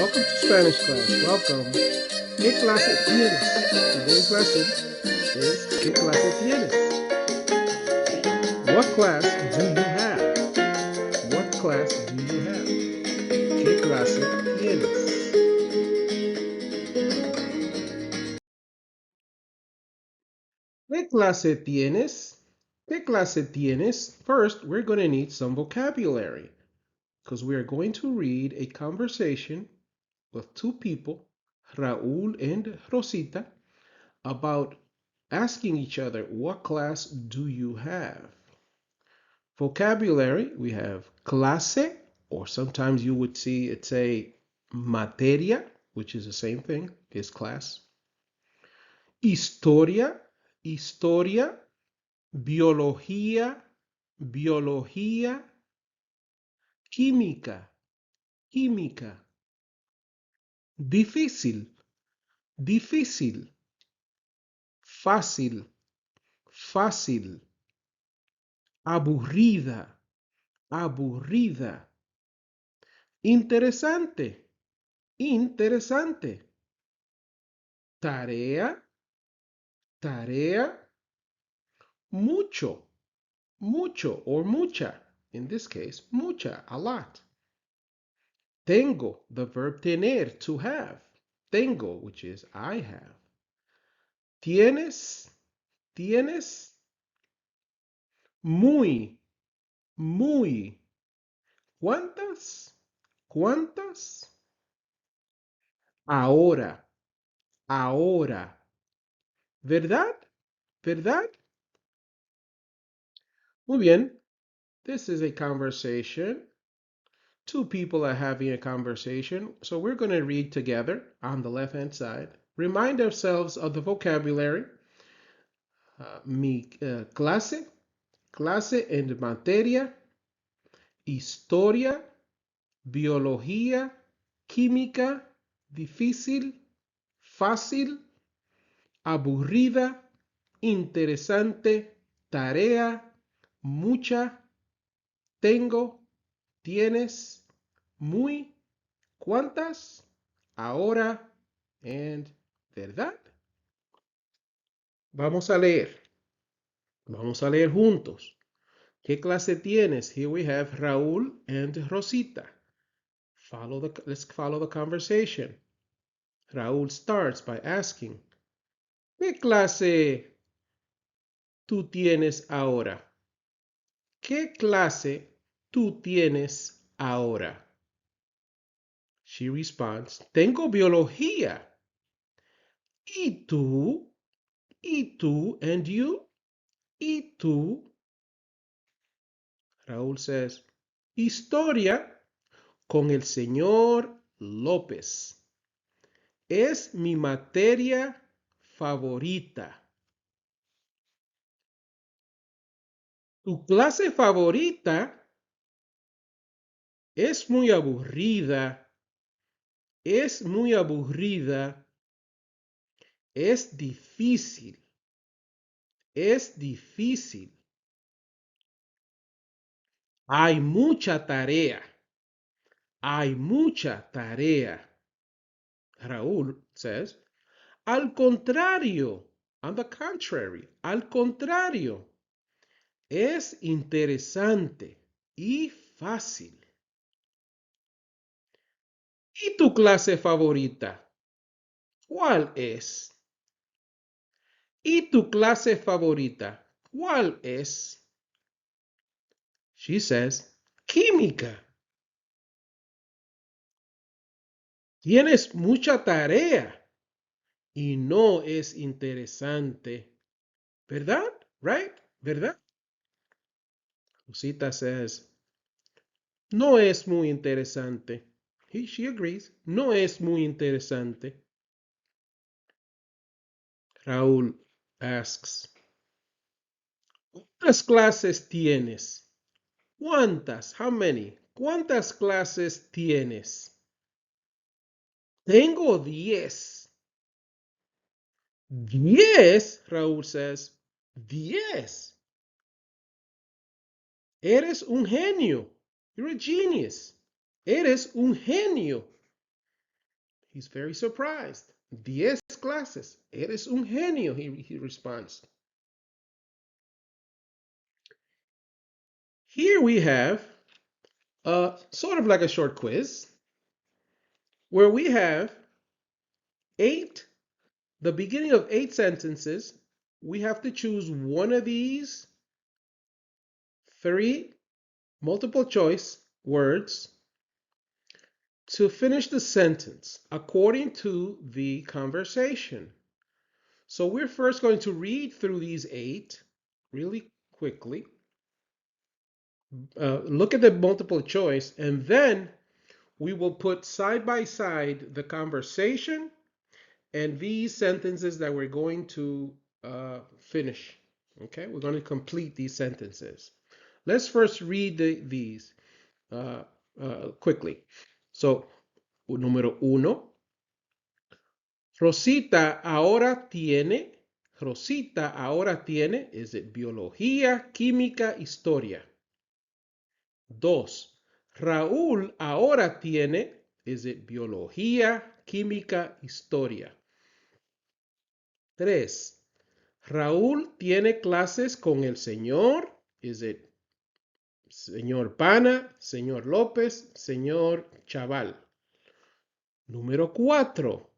Welcome to Spanish class. Welcome. ¿Qué clase tienes? Today's lesson is ¿Qué clase tienes? What class do you have? What class do you have? ¿Qué clase tienes? ¿Qué clase tienes? ¿Qué clase tienes? First, we're going to need some vocabulary because we are going to read a conversation with two people, Raúl and Rosita, about asking each other, what class do you have? Vocabulary, we have clase, or sometimes you would see it say materia, which is the same thing, is class. Historia, historia, biología, biología, química, química. Difícil, difícil. Fácil, fácil. Aburrida, aburrida. Interesante, interesante. Tarea, tarea. Mucho, mucho, or mucha. In this case, mucha, a lot. Tengo, the verb tener, to have. Tengo, which is I have. Tienes, tienes. Muy, muy. ¿Cuántas? ¿Cuántas? Ahora, ahora. ¿Verdad? ¿Verdad? Muy bien. This is a conversation. Two people are having a conversation. So we're going to read together on the left-hand side. Remind ourselves of the vocabulary. Mi clase, clase en materia, historia, biología, química, difícil, fácil, aburrida, interesante, tarea, mucha, tengo, tienes, muy, cuántas, ahora, and verdad. Vamos a leer. Vamos a leer juntos. ¿Qué clase tienes? Here we have Raúl and Rosita. Let's follow the conversation. Raúl starts by asking, ¿qué clase tú tienes ahora? ¿Qué clase tú tienes ahora? She responds, tengo biología. ¿Y tú? ¿Y tú? And you? ¿Y tú? Raúl says, historia con el señor López. Es mi materia favorita. Tu clase favorita es muy aburrida. Es muy aburrida. Es difícil. Es difícil. Hay mucha tarea. Hay mucha tarea. Raúl says, al contrario, on the contrary, al contrario, es interesante y fácil. ¿Y tu clase favorita? ¿Cuál es? ¿Y tu clase favorita? ¿Cuál es? She says, química. Tienes mucha tarea y no es interesante. ¿Verdad? Right? ¿Verdad? Rosita says, no es muy interesante. She agrees. No es muy interesante. Raúl asks, ¿cuántas clases tienes? ¿Cuántas? How many? ¿Cuántas clases tienes? Tengo 10. 10, Raúl says. 10. Eres un genio. You're a genius. Eres un genio. He's very surprised. 10 clases. Eres un genio, he responds. Here we have sort of like a short quiz where we have the beginning of 8 sentences. We have to choose one of these 3 multiple choice words to finish the sentence according to the conversation. So we're first going to read through these 8 really quickly. Look at the multiple choice, and then we will put side by side the conversation and these sentences that we're going to finish. Okay, we're going to complete these sentences. Let's first read these quickly. So, número 1. Rosita ahora is it biología, química, historia. 2. Raúl ahora is it biología, química, historia. 3. Raúl tiene clases con el señor, is it señor Pana, señor López, señor Chaval. Número 4.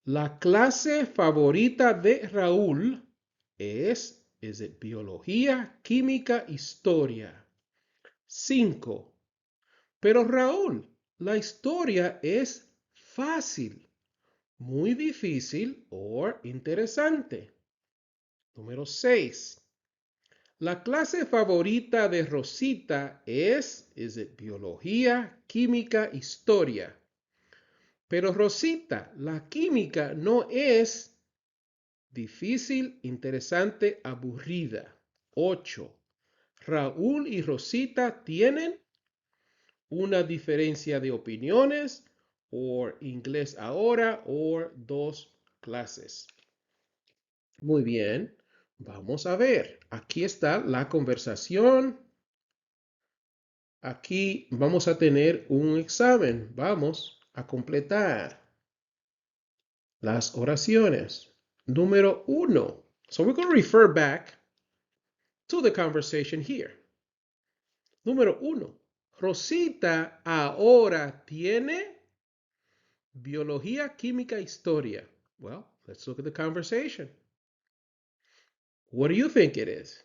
La clase favorita de Raúl is it biología, química, historia. 5. Pero Raúl, la historia es fácil, muy difícil o interesante. Número 6. La clase favorita de Rosita is it biología, química, historia. Pero Rosita, la química no es difícil, interesante, aburrida. 8. Raúl y Rosita tienen una diferencia de opiniones, o inglés ahora, o 2 clases. Muy bien, vamos a ver. Aquí está la conversación. Aquí vamos a tener un examen. Vamos a completar las oraciones. Número 1. So we're going to refer back to the conversation here. Número 1. Rosita ahora tiene biología, química, historia. Well, let's look at the conversation. What do you think it is?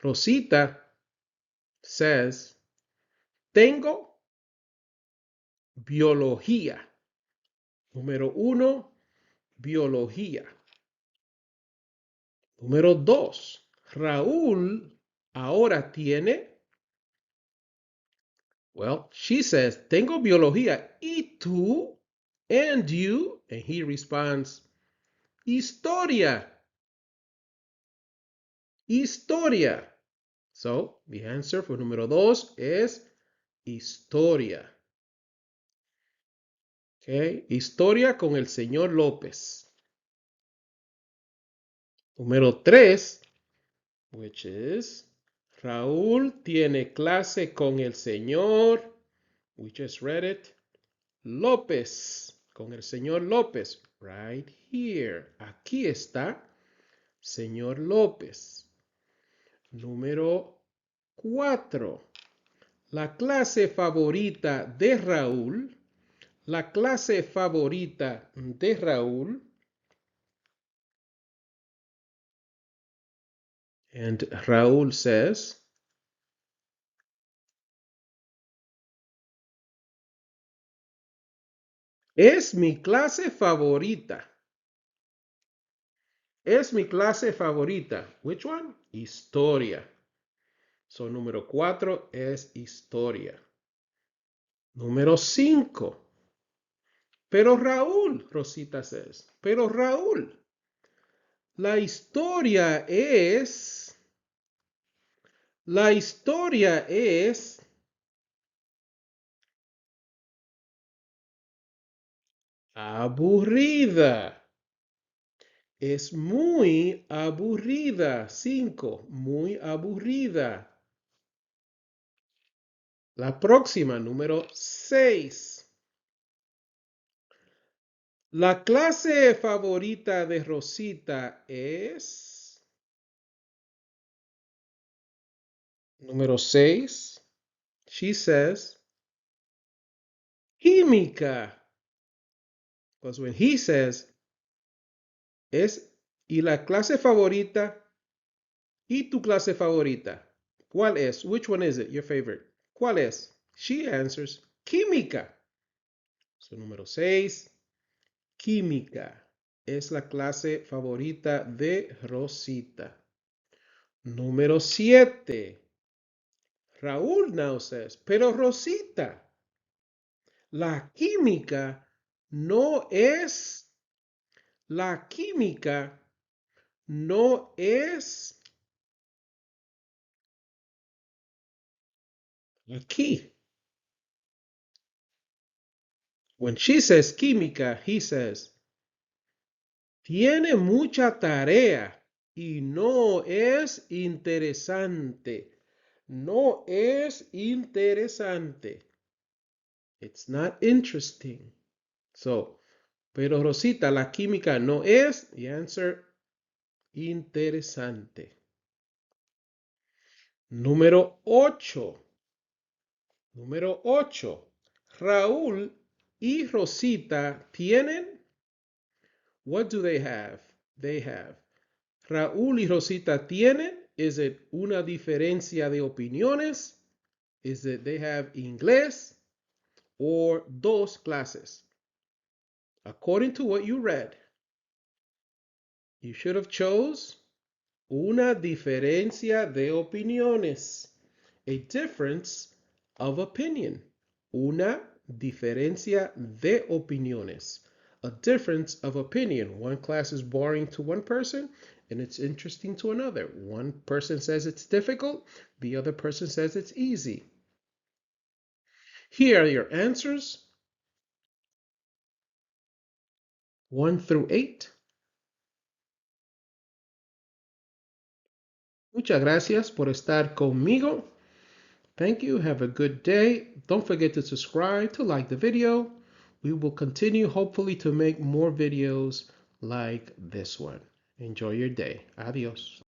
Rosita says, tengo biología. Número 1, biología. Número 2, Raúl ahora tiene. Well, she says, tengo biología. ¿Y tú? And you? And he responds, historia. Historia. So, the answer for número 2 es historia. Okay, historia con el señor López. Número 3, which is Raúl tiene clase con el señor, we just read it, López, con el señor López, right here. Aquí está, señor López. Número 4, la clase favorita de Raúl, la clase favorita de Raúl, and Raúl says, es mi clase favorita. Es mi clase favorita. Which one? Historia. So, número 4 es historia. Número 5. Pero Raúl, Rosita says, pero Raúl, la historia es aburrida. Es muy aburrida. 5. Muy aburrida. La próxima, número 6. La clase favorita de Rosita es... Número 6. She says, química. Because when he says, es, y la clase favorita, y tu clase favorita. ¿Cuál es? Which one is it? Your favorite. ¿Cuál es? She answers, química. So, número 6, química. Es la clase favorita de Rosita. Número 7. Raúl now says, pero Rosita, la química no es, la química no es aquí. When she says química, he says, tiene mucha tarea y no es interesante. No es interesante. It's not interesting. So, pero Rosita, la química no es, the answer, interesante. Número 8. Número 8. Raúl y Rosita tienen, what do they have? They have. Raúl y Rosita tienen, is it una diferencia de opiniones? Is it they have inglés or dos clases? According to what you read, you should have chose una diferencia de opiniones. A difference of opinion. Una diferencia de opiniones. A difference of opinion. One class is boring to one person and it's interesting to another. One person says it's difficult, the other person says it's easy. Here are your answers 1 through 8. Muchas gracias por estar conmigo. Thank you. Have a good day. Don't forget to subscribe, to like the video. We will continue hopefully to make more videos like this one. Enjoy your day. Adios.